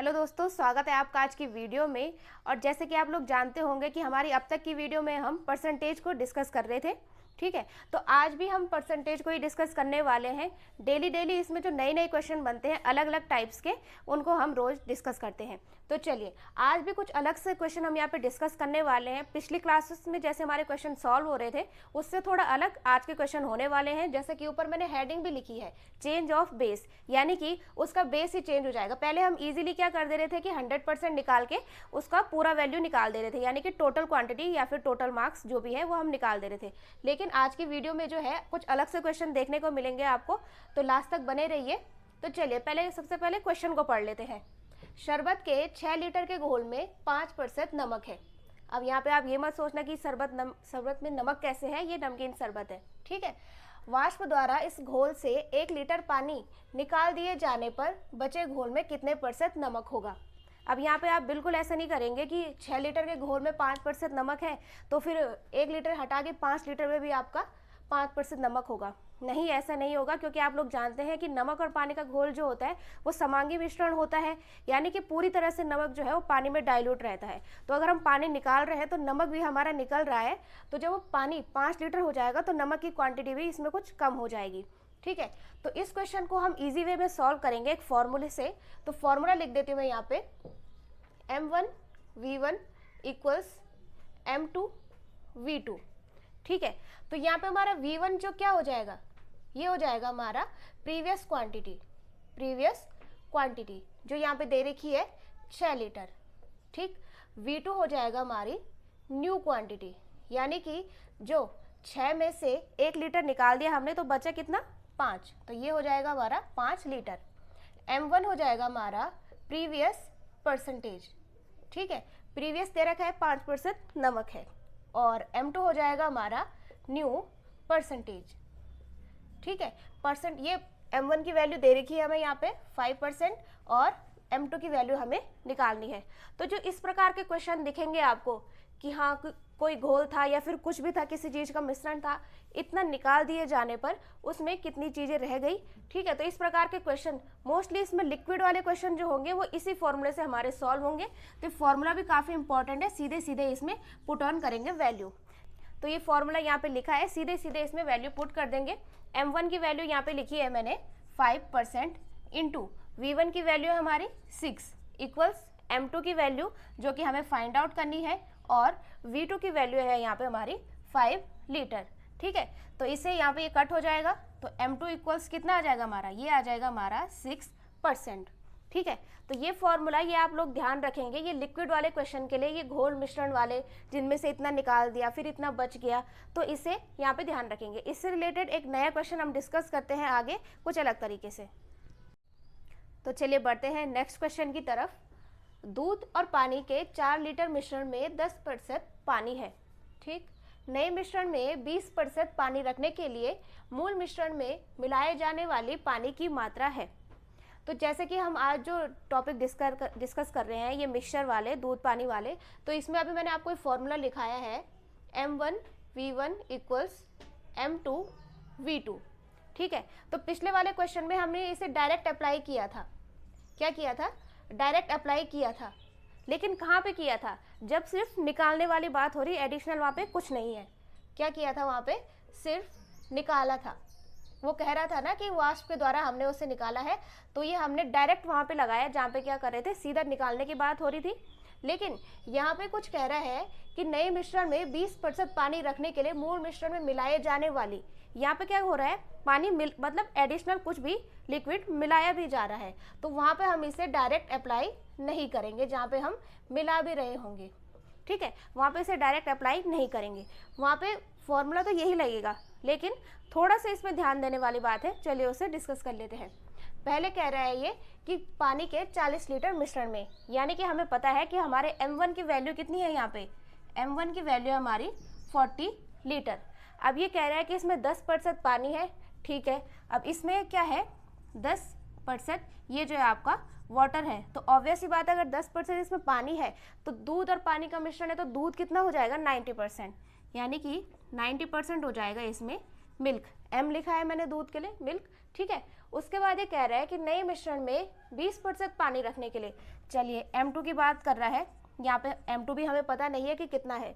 Hello दोस्तों, स्वागत है आपका आज की वीडियो में। और जैसे कि आप लोग जानते होंगे कि हमारी अब तक की वीडियो में हम परसेंटेज को डिस्कस कर रहे थे, ठीक है। तो आज भी हम परसेंटेज को ही डिस्कस करने वाले हैं। डेली इसमें जो नए नए क्वेश्चन बनते हैं अलग अलग टाइप्स के, उनको हम रोज डिस्कस करते हैं। तो चलिए आज भी कुछ अलग से क्वेश्चन हम यहाँ पे डिस्कस करने वाले हैं। पिछली क्लासेस में जैसे हमारे क्वेश्चन सॉल्व हो रहे थे उससे थोड़ा अलग आज के क्वेश्चन होने वाले हैं। जैसे कि ऊपर मैंने हेडिंग भी लिखी है, चेंज ऑफ बेस, यानी कि उसका बेस ही चेंज हो जाएगा। पहले हम इजीली क्या कर दे रहे थे कि 100% निकाल के उसका पूरा वैल्यू निकाल दे रहे थे, यानी कि टोटल क्वांटिटी या फिर टोटल मार्क्स जो भी है वो हम निकाल दे रहे थे। लेकिन आज की वीडियो में जो है कुछ अलग से क्वेश्चन देखने को मिलेंगे आपको, तो लास्ट तक बने रहिए। तो चलिए सबसे पहले क्वेश्चन को पढ़ लेते हैं। शरबत के 6 लीटर के घोल में 5% नमक है। अब यहाँ पे आप ये मत सोचना कि शरबत में नमक कैसे है, ये नमकीन शरबत है, ठीक है। वाष्प द्वारा इस घोल से 1 लीटर पानी निकाल दिए जाने पर बचे घोल में कितने % नमक होगा। अब यहाँ पे आप बिल्कुल ऐसा नहीं करेंगे कि 6 लीटर के घोल में 5% नमक है तो फिर 1 लीटर हटा के 5 लीटर में भी आपका 5% नमक होगा। नहीं, ऐसा नहीं होगा, क्योंकि आप लोग जानते हैं कि नमक और पानी का घोल जो होता है वो समांगी मिश्रण होता है, यानी कि पूरी तरह से नमक जो है वो पानी में डाइल्यूट रहता है। तो अगर हम पानी निकाल रहे हैं तो नमक भी हमारा निकल रहा है, तो जब वो पानी 5 लीटर हो जाएगा तो नमक की क्वांटिटी भी इसमें कुछ कम हो जाएगी, ठीक है। तो इस क्वेश्चन को हम इजी वे में सॉल्व करेंगे एक फॉर्मूले से। तो फॉर्मूला लिख देती हूँ मैं यहाँ पे, m1v1 इक्वल्स m2v2, ठीक है। तो यहाँ पे हमारा v1 जो क्या हो जाएगा, ये हो जाएगा हमारा प्रीवियस क्वांटिटी जो यहाँ पे दे रखी है 6 लीटर, ठीक। v2 हो जाएगा हमारी न्यू क्वांटिटी, यानी कि जो 6 में से 1 लीटर निकाल दिया हमने तो बचा कितना, 5, तो ये हो जाएगा हमारा 5 लीटर। m1 हो जाएगा हमारा प्रीवियस परसेंटेज, ठीक है। प्रीवियस दे रखा है 5% नमक है, और m2 हो जाएगा हमारा न्यू परसेंटेज, ठीक है। परसेंट, ये m1 की वैल्यू दे रखी है हमें यहाँ पे 5% और m2 की वैल्यू हमें निकालनी है। तो जो इस प्रकार के क्वेश्चन दिखेंगे आपको कि हाँ कोई घोल था या फिर कुछ भी था, किसी चीज़ का मिश्रण था, इतना निकाल दिए जाने पर उसमें कितनी चीज़ें रह गई, ठीक है। तो इस प्रकार के क्वेश्चन मोस्टली इसमें लिक्विड वाले क्वेश्चन जो होंगे वो इसी फॉर्मूले से हमारे सॉल्व होंगे। तो फॉर्मूला भी काफ़ी इंपॉर्टेंट है, सीधे इसमें पुट ऑन करेंगे वैल्यू। तो ये फॉर्मूला यहाँ पे लिखा है, सीधे इसमें वैल्यू पुट कर देंगे। m1 की वैल्यू यहाँ पे लिखी है मैंने 5% इंटू v1 की वैल्यू है हमारी 6 इक्वल्स m2 की वैल्यू जो कि हमें फाइंड आउट करनी है, और v2 की वैल्यू है यहाँ पे हमारी 5 लीटर, ठीक है। तो इससे यहाँ पे ये कट हो जाएगा, तो m2 इक्वल्स कितना आ जाएगा हमारा, ये आ जाएगा हमारा 6%, ठीक है। तो ये फॉर्मूला ये आप लोग ध्यान रखेंगे, ये लिक्विड वाले क्वेश्चन के लिए, ये घोल मिश्रण वाले जिनमें से इतना निकाल दिया फिर इतना बच गया, तो इसे यहाँ पे ध्यान रखेंगे। इससे रिलेटेड एक नया क्वेश्चन हम डिस्कस करते हैं आगे कुछ अलग तरीके से। तो चलिए बढ़ते हैं नेक्स्ट क्वेश्चन की तरफ। दूध और पानी के 4 लीटर मिश्रण में 10% पानी है, ठीक। नए मिश्रण में 20% पानी रखने के लिए मूल मिश्रण में मिलाए जाने वाली पानी की मात्रा है। तो जैसे कि हम आज जो टॉपिक डिस्कस कर रहे हैं ये मिक्सचर वाले, दूध पानी वाले, तो इसमें अभी मैंने आपको एक फॉर्मूला लिखाया है m1v1 इक्वल्स m2v2, ठीक है। तो पिछले वाले क्वेश्चन में हमने इसे डायरेक्ट अप्लाई किया था, क्या किया था, डायरेक्ट अप्लाई किया था। लेकिन कहाँ पे किया था, जब सिर्फ निकालने वाली बात हो रही, एडिशनल वहाँ पे कुछ नहीं है। क्या किया था वहाँ पे, सिर्फ निकाला था। वो कह रहा था ना कि वाष्प के द्वारा हमने उसे निकाला है, तो ये हमने डायरेक्ट वहाँ पे लगाया जहाँ पे क्या कर रहे थे, सीधा निकालने की बात हो रही थी। लेकिन यहाँ पे कुछ कह रहा है कि नए मिश्रण में 20% पानी रखने के लिए मूल मिश्रण में मिलाए जाने वाली, यहाँ पे क्या हो रहा है, पानी मतलब एडिशनल कुछ भी लिक्विड मिलाया भी जा रहा है, तो वहाँ पे हम इसे डायरेक्ट अप्लाई नहीं करेंगे जहाँ पे हम मिला भी रहे होंगे, ठीक है। वहाँ पे इसे डायरेक्ट अप्लाई नहीं करेंगे, वहाँ पे फॉर्मूला तो यही लगेगा, लेकिन थोड़ा सा इसमें ध्यान देने वाली बात है। चलिए उसे डिस्कस कर लेते हैं। पहले कह रहा है ये कि पानी के 40 लीटर मिश्रण में, यानी कि हमें पता है कि हमारे m1 की वैल्यू कितनी है, यहाँ पे m1 की वैल्यू है हमारी 40 लीटर। अब ये कह रहा है कि इसमें 10% पानी है, ठीक है। अब इसमें क्या है, 10% ये जो है आपका वाटर है, तो ऑब्वियस ही बात है अगर 10% इसमें पानी है तो दूध और पानी का मिश्रण है, तो दूध कितना हो जाएगा, 90%, यानी कि 90% हो जाएगा इसमें मिल्क। m लिखा है मैंने दूध के लिए, मिल्क, ठीक है। उसके बाद ये कह रहा है कि नए मिश्रण में 20% पानी रखने के लिए, चलिए M2 की बात कर रहा है, यहाँ पे M2 भी हमें पता नहीं है कि कितना है,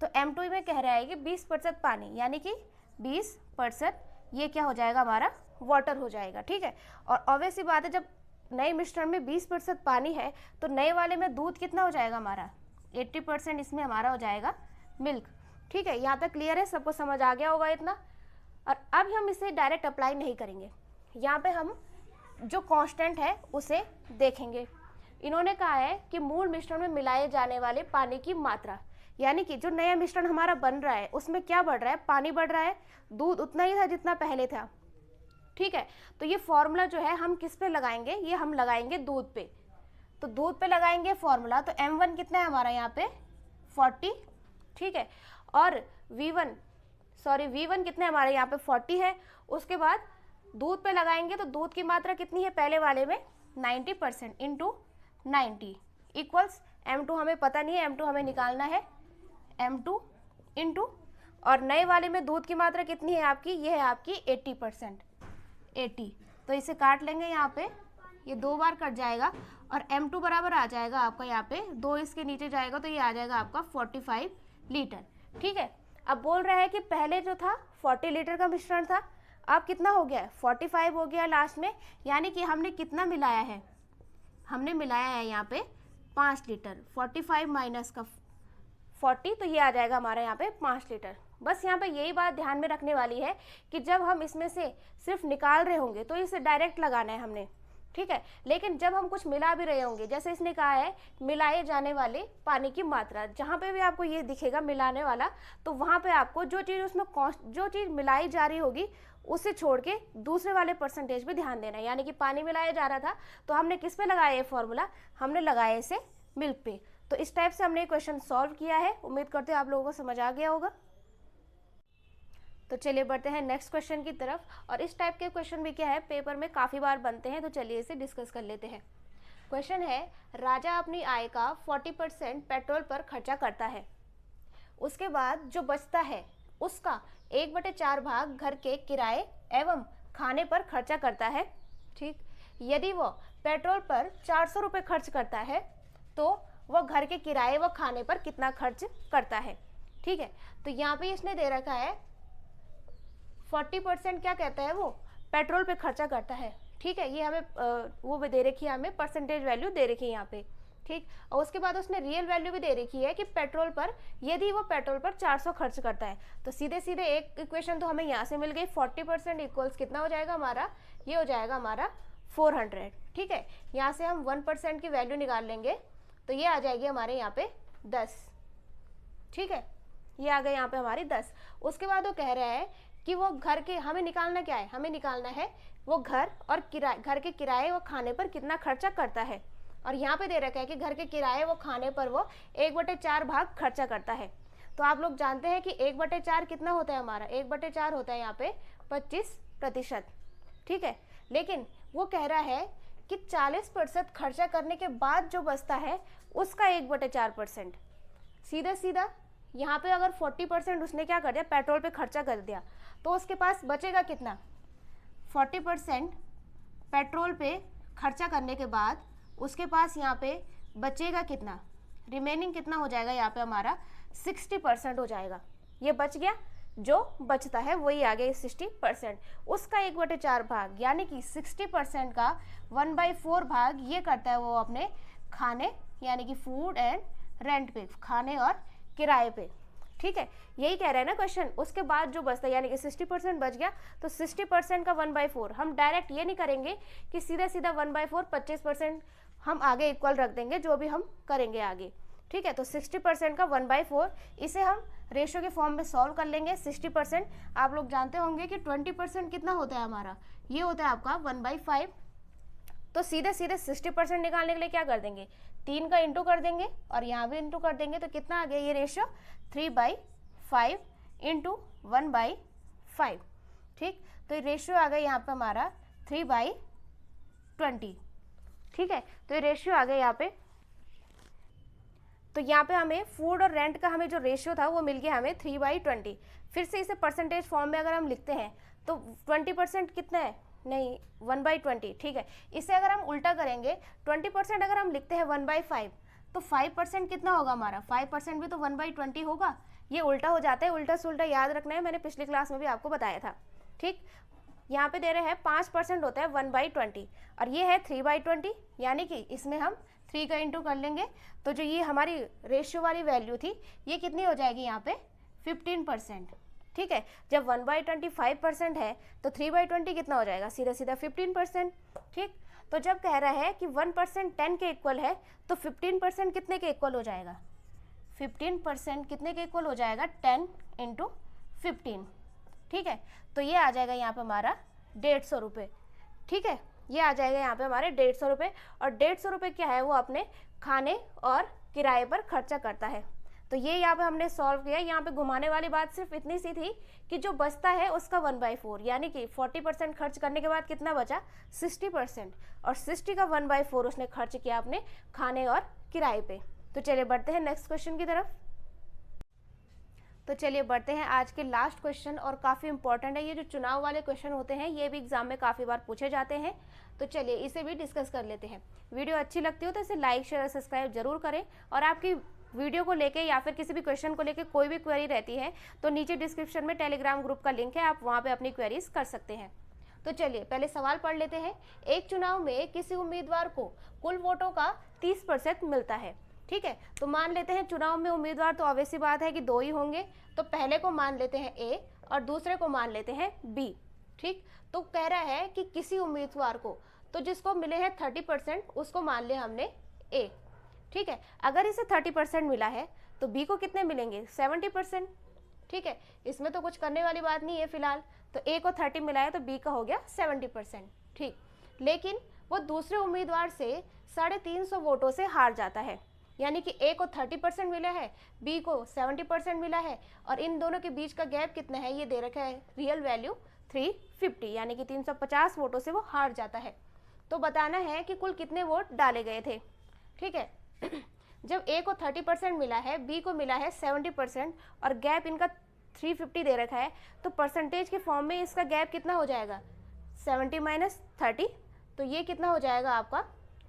तो M2 में कह रहा है कि 20% पानी, यानी कि 20% ये क्या हो जाएगा हमारा, वाटर हो जाएगा। ठीक है, और ऑब्वियस सी बात है जब नए मिश्रण में 20% पानी है तो नए वाले में दूध कितना हो जाएगा हमारा, 80% इसमें हमारा हो जाएगा मिल्क। ठीक है, यहाँ तक क्लियर है, सबको समझ आ गया होगा इतना। और अब हम इसे डायरेक्ट अप्लाई नहीं करेंगे, यहाँ पे हम जो कांस्टेंट है उसे देखेंगे। इन्होंने कहा है कि मूल मिश्रण में मिलाए जाने वाले पानी की मात्रा, यानी कि जो नया मिश्रण हमारा बन रहा है उसमें क्या बढ़ रहा है, पानी बढ़ रहा है, दूध उतना ही था जितना पहले था। ठीक है, तो ये फॉर्मूला जो है हम किस पे लगाएंगे, ये हम लगाएंगे दूध पे। तो दूध पे लगाएंगे फॉर्मूला, तो M1 कितना है हमारा यहाँ पे 40। ठीक है, और V1 कितने हमारे यहाँ पे 40 है। उसके बाद दूध पे लगाएंगे तो दूध की मात्रा कितनी है पहले वाले में 90% इंटू 90 इक्वल्स M2 हमें पता नहीं है, M2 हमें निकालना है, M2 इंटू और नए वाले में दूध की मात्रा कितनी है आपकी, ये है आपकी 80%, 80। तो इसे काट लेंगे यहाँ पे, ये 2 बार कट जाएगा और M2 बराबर आ जाएगा आपका यहाँ पे 2 इसके नीचे जाएगा तो ये आ जाएगा आपका 45 लीटर। ठीक है, अब बोल रहा है कि पहले जो था 40 लीटर का मिश्रण था, अब कितना हो गया है 45 हो गया लास्ट में, यानी कि हमने कितना मिलाया है, हमने मिलाया है यहाँ पे 5 लीटर, 45 माइनस का 40 तो ये आ जाएगा हमारा यहाँ पे 5 लीटर। बस यहाँ पे यही बात ध्यान में रखने वाली है कि जब हम इसमें से सिर्फ निकाल रहे होंगे तो इसे डायरेक्ट लगाना है हमने। ठीक है, लेकिन जब हम कुछ मिला भी रहे होंगे, जैसे इसने कहा है मिलाए जाने वाले पानी की मात्रा, जहाँ पे भी आपको ये दिखेगा मिलाने वाला, तो वहाँ पे आपको जो चीज़ उसमें जो चीज़ मिलाई जा रही होगी उसे छोड़ के दूसरे वाले परसेंटेज पे ध्यान देना है। यानी कि पानी मिलाया जा रहा था तो हमने किस पे लगाया ये फॉर्मूला, हमने लगाया इसे मिल्क पे। तो इस टाइप से हमने क्वेश्चन सॉल्व किया है, उम्मीद करते हैं आप लोगों को समझ आ गया होगा। तो चलिए बढ़ते हैं नेक्स्ट क्वेश्चन की तरफ। और इस टाइप के क्वेश्चन भी क्या है पेपर में काफ़ी बार बनते हैं, तो चलिए इसे डिस्कस कर लेते हैं। क्वेश्चन है, राजा अपनी आय का 40% पेट्रोल पर खर्चा करता है, उसके बाद जो बचता है उसका 1/4 भाग घर के किराए एवं खाने पर खर्चा करता है। ठीक, यदि वो पेट्रोल पर 400 रुपये खर्च करता है तो वह घर के किराए व खाने पर कितना खर्च करता है। ठीक है, तो यहाँ पे इसने दे रखा है 40% क्या कहता है वो पेट्रोल पे खर्चा करता है। ठीक है, ये हमें वो भी दे रखी है, हमें परसेंटेज वैल्यू दे रखी है यहाँ पे। ठीक, और उसके बाद उसने रियल वैल्यू भी दे रखी है कि पेट्रोल पर, यदि वो पेट्रोल पर 400 खर्च करता है, तो सीधे सीधे एक इक्वेशन तो हमें यहाँ से मिल गई, 40% इक्वल्स कितना हो जाएगा हमारा, ये हो जाएगा हमारा 400। ठीक है, यहाँ से हम 1% की वैल्यू निकाल लेंगे तो ये आ जाएगी हमारे यहाँ पे 10। ठीक है, ये आ गए यहाँ पे हमारी 10। उसके बाद वो कह रहा है कि वो घर के, हमें निकालना क्या है, हमें निकालना है वो घर और किराए, घर के किराए व खाने पर कितना खर्चा करता है। और यहाँ पे दे रखा है कि घर के किराए व खाने पर वो 1/4 भाग खर्चा करता है। तो आप लोग जानते हैं कि 1/4 कितना होता है हमारा, 1/4 होता है यहाँ पे 25%। ठीक है, लेकिन वो कह रहा है कि 40% खर्चा करने के बाद जो बचता है उसका 1/4%। सीधा सीधा यहाँ पे अगर 40% उसने क्या कर दिया, पेट्रोल पे खर्चा कर दिया, तो उसके पास बचेगा कितना, 40% पेट्रोल पे खर्चा करने के बाद उसके पास यहाँ पे बचेगा कितना, रिमेनिंग कितना हो जाएगा यहाँ पे हमारा 60% हो जाएगा। ये बच गया, जो बचता है वही आ गया 60%, उसका 1/4 भाग, यानी कि 60% का 1/4 भाग ये करता है वो अपने खाने, यानी कि फूड एंड रेंट पे, खाने और किराए पे। ठीक है, यही कह रहा है ना क्वेश्चन। उसके बाद जो बचता है, यानी कि 60% बच गया, तो 60% का 1/4 हम डायरेक्ट ये नहीं करेंगे कि सीधा सीधा 1/4 25% हम आगे इक्वल रख देंगे, जो भी हम करेंगे आगे। ठीक है, तो 60% का 1/4 इसे हम रेशियो के फॉर्म में सॉल्व कर लेंगे। 60% आप लोग जानते होंगे कि 20% कितना होता है हमारा, ये होता है आपका 1/5। तो सीधे सीधे 60% निकालने के लिए क्या कर देंगे, 3 का इंटू कर देंगे और यहाँ भी इंटू कर देंगे, तो कितना आ गया ये रेशियो 3/5 इंटू 1/5। ठीक, तो ये रेशियो आ गया यहाँ पे हमारा 3/20। ठीक है, तो ये रेशियो आ गया यहाँ पे। तो यहाँ पे हमें फूड और रेंट का हमें जो रेशियो था वो मिल गया हमें 3/20। फिर से इसे परसेंटेज फॉर्म में अगर हम लिखते हैं तो 20% कितना है नहीं 1/20, ठीक है। इसे अगर हम उल्टा करेंगे 20% अगर हम लिखते हैं 1/5 तो 5% कितना होगा हमारा, 5% भी तो 1/20 होगा। ये उल्टा हो जाता है, उल्टा से उल्टा याद रखना है, मैंने पिछली क्लास में भी आपको बताया था, ठीक। यहाँ पे दे रहे हैं 5% होता है 1/20 और ये है 3/20, यानी कि इसमें हम 3 का इंटू कर लेंगे तो जो ये हमारी रेशियो वाली वैल्यू थी ये कितनी हो जाएगी यहाँ पे 15%, ठीक है। जब 1/20 5% है तो 3/20 कितना हो जाएगा, सीधा सीधा 15%, ठीक। तो जब कह रहा है कि 1% 10 के इक्वल है तो 15% कितने के इक्वल हो जाएगा, 15% कितने के इक्वल हो जाएगा 10 × 15, ठीक है। तो ये आ जाएगा यहाँ पे हमारा 150 रुपये, ठीक है। ये आ जाएगा यहाँ पे हमारे 150 रुपये और 150 रुपये क्या है वो अपने खाने और किराए पर खर्चा करता है। तो ये यहाँ पे हमने सॉल्व किया। यहाँ पे घुमाने वाली बात सिर्फ इतनी सी थी कि जो बचता है उसका 1/4 यानी कि 40% खर्च करने के बाद कितना बचा 60%, और 60 का 1/4 उसने खर्च किया अपने खाने और किराए पे। तो चलिए बढ़ते हैं नेक्स्ट क्वेश्चन की तरफ। तो चलिए बढ़ते हैं आज के लास्ट क्वेश्चन, और काफ़ी इंपॉर्टेंट है। ये जो चुनाव वाले क्वेश्चन होते हैं ये भी एग्जाम में काफ़ी बार पूछे जाते हैं, तो चलिए इसे भी डिस्कस कर लेते हैं। वीडियो अच्छी लगती हो तो इसे लाइक शेयर और सब्सक्राइब जरूर करें, और आपकी वीडियो को लेके या फिर किसी भी क्वेश्चन को लेके कोई भी क्वेरी रहती है तो नीचे डिस्क्रिप्शन में टेलीग्राम ग्रुप का लिंक है, आप वहाँ पे अपनी क्वेरीज कर सकते हैं। तो चलिए पहले सवाल पढ़ लेते हैं। एक चुनाव में किसी उम्मीदवार को कुल वोटों का 30% मिलता है, ठीक है। तो मान लेते हैं चुनाव में उम्मीदवार तो ऑब्वियस सी बात है कि 2 ही होंगे, तो पहले को मान लेते हैं ए और दूसरे को मान लेते हैं बी, ठीक। तो कह रहा है कि किसी उम्मीदवार को, तो जिसको मिले हैं 30% उसको मान लिया हमने ए, ठीक है। अगर इसे 30% मिला है तो बी को कितने मिलेंगे 70%, ठीक है। इसमें तो कुछ करने वाली बात नहीं है फिलहाल, तो ए को 30 मिला है तो बी का हो गया 70%, ठीक। लेकिन वो दूसरे उम्मीदवार से 350 वोटों से हार जाता है, यानी कि ए को 30% मिला है, बी को 70% मिला है, और इन दोनों के बीच का गैप कितना है ये दे रखा है रियल वैल्यू 350, यानी कि 350 वोटों से वो हार जाता है। तो बताना है कि कुल कितने वोट डाले गए थे, ठीक है। जब ए को 30% मिला है, बी को मिला है 70% और गैप इनका 350 दे रखा है, तो परसेंटेज के फॉर्म में इसका गैप कितना हो जाएगा 70 - 30, तो ये कितना हो जाएगा आपका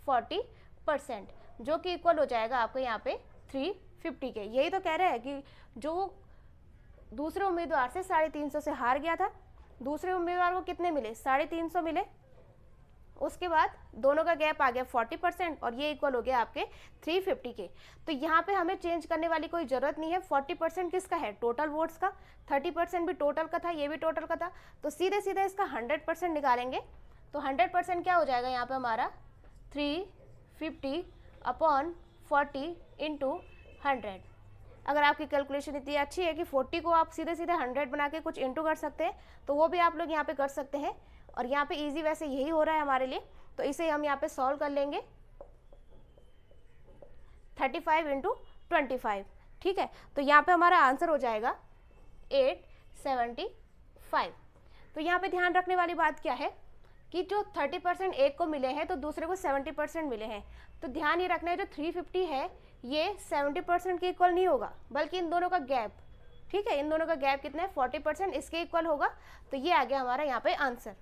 40%, जो कि इक्वल हो जाएगा आपको यहाँ पे 350 के। यही तो कह रहा है कि जो दूसरे उम्मीदवार से 350 से हार गया था, दूसरे उम्मीदवार को कितने मिले 350 मिले, उसके बाद दोनों का गैप आ गया 40% और ये इक्वल हो गया आपके 350 के। तो यहाँ पे हमें चेंज करने वाली कोई ज़रूरत नहीं है। 40% किसका है टोटल वोट्स का, 30% भी टोटल का था, ये भी टोटल का था, तो सीधे सीधे इसका 100% निकालेंगे। तो 100% क्या हो जाएगा यहाँ पे हमारा 350/40 × 100। अगर आपकी कैलकुलेशन इतनी अच्छी है कि 40 को आप सीधे सीधे 100 बना के कुछ इंटू कर सकते हैं तो वो भी आप लोग यहाँ पे कर सकते हैं, और यहाँ पे इजी वैसे यही हो रहा है हमारे लिए, तो इसे हम यहाँ पे सॉल्व कर लेंगे 35 × 25, ठीक है। तो यहाँ पे हमारा आंसर हो जाएगा 875। तो यहाँ पे ध्यान रखने वाली बात क्या है कि जो 30% एक को मिले हैं तो दूसरे को 70% मिले हैं, तो ध्यान ये रखना है जो 350 है ये 70% के इक्वल नहीं होगा, बल्कि इन दोनों का गैप, ठीक है, इन दोनों का गैप कितना है 40%, इसके इक्वल होगा। तो ये आ गया हमारा यहाँ पे आंसर।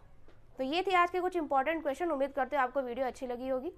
तो ये थी आज के कुछ इंपॉर्टेंट क्वेश्चन। उम्मीद करते हो आपको वीडियो अच्छी लगी होगी।